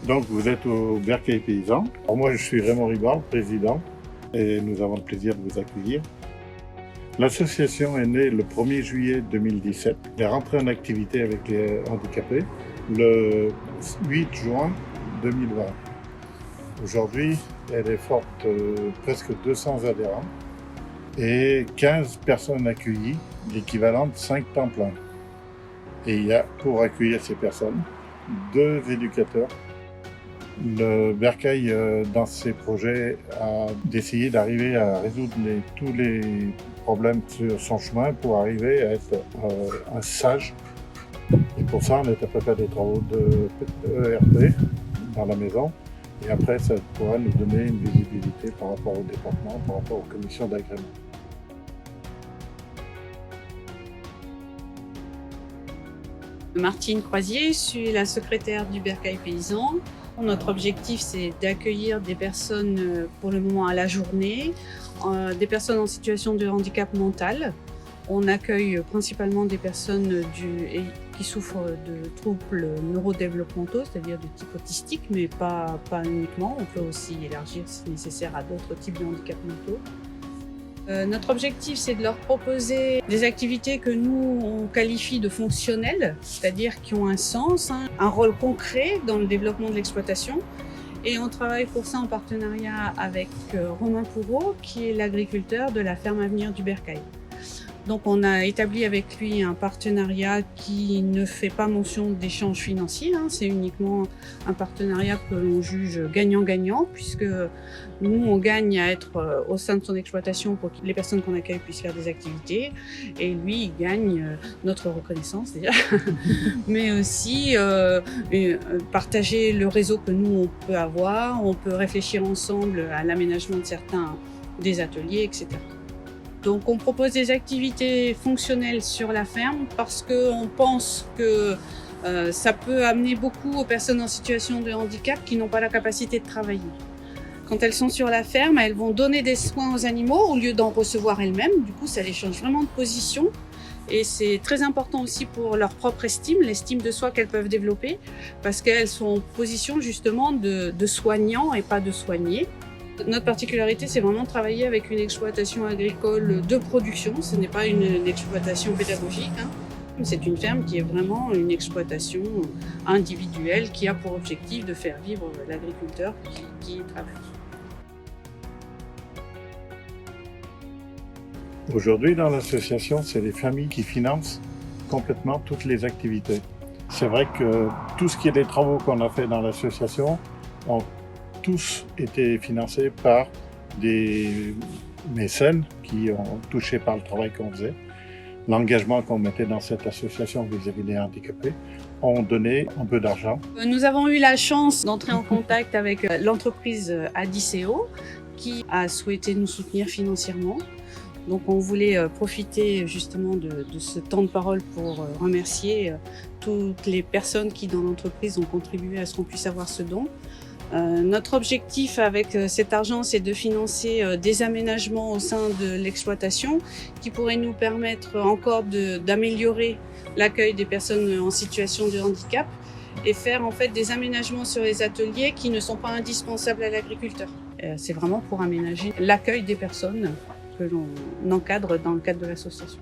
Donc vous êtes au Bercail Paysan. Alors moi je suis Raymond Ribard, président, et nous avons le plaisir de vous accueillir. L'association est née le 1er juillet 2017. Elle est rentrée en activité avec les handicapés le 8 juin 2020. Aujourd'hui, elle est forte, presque 200 adhérents et 15 personnes accueillies, l'équivalent de 5 temps plein. Et il y a, pour accueillir ces personnes, 2 éducateurs. Le Bercail, dans ses projets, a d'essayer d'arriver à résoudre tous les problèmes sur son chemin pour arriver à être un sage. Et pour ça, on est à préparer des travaux de ERP dans la maison. Et après, ça pourra nous donner une visibilité par rapport au département, par rapport aux commissions d'agrément. Martine Croisier, je suis la secrétaire du Bercail Paysan. Notre objectif, c'est d'accueillir des personnes, pour le moment à la journée, des personnes en situation de handicap mental. On accueille principalement des personnes qui souffrent de troubles neurodéveloppementaux, c'est-à-dire de type autistique, mais pas uniquement. On peut aussi élargir, si nécessaire, à d'autres types de handicaps mentaux. Notre objectif, c'est de leur proposer des activités que nous, on qualifie de fonctionnelles, c'est-à-dire qui ont un sens, un rôle concret dans le développement de l'exploitation. Et on travaille pour ça en partenariat avec Romain Pourreau, qui est l'agriculteur de la ferme Avenir du Bercail. Donc on a établi avec lui un partenariat qui ne fait pas mention d'échanges financiers, c'est uniquement un partenariat que l'on juge gagnant-gagnant, puisque nous on gagne à être au sein de son exploitation pour que les personnes qu'on accueille puissent faire des activités, et lui il gagne notre reconnaissance déjà, mais aussi partager le réseau que nous on peut avoir, on peut réfléchir ensemble à l'aménagement de certains des ateliers, etc. Donc on propose des activités fonctionnelles sur la ferme parce qu'on pense que ça peut amener beaucoup aux personnes en situation de handicap qui n'ont pas la capacité de travailler. Quand elles sont sur la ferme, elles vont donner des soins aux animaux au lieu d'en recevoir elles-mêmes. Du coup, ça les change vraiment de position. Et c'est très important aussi pour leur propre estime, l'estime de soi qu'elles peuvent développer, parce qu'elles sont en position justement de soignants et pas de soignés. Notre particularité, c'est vraiment de travailler avec une exploitation agricole de production. Ce n'est pas une exploitation pédagogique. C'est une ferme qui est vraiment une exploitation individuelle qui a pour objectif de faire vivre l'agriculteur qui y travaille. Aujourd'hui, dans l'association, c'est les familles qui financent complètement toutes les activités. C'est vrai que tout ce qui est des travaux qu'on a fait dans l'association ont tous été financés par des mécènes qui ont touché par le travail qu'on faisait. L'engagement qu'on mettait dans cette association vis-à-vis des handicapés ont donné un peu d'argent. Nous avons eu la chance d'entrer en contact avec l'entreprise Adiceo qui a souhaité nous soutenir financièrement. Donc on voulait profiter justement de ce temps de parole pour remercier toutes les personnes qui dans l'entreprise ont contribué à ce qu'on puisse avoir ce don. Notre objectif avec cet argent, c'est de financer des aménagements au sein de l'exploitation qui pourraient nous permettre encore d'améliorer l'accueil des personnes en situation de handicap et faire en fait des aménagements sur les ateliers qui ne sont pas indispensables à l'agriculteur. C'est vraiment pour aménager l'accueil des personnes que l'on encadre dans le cadre de l'association.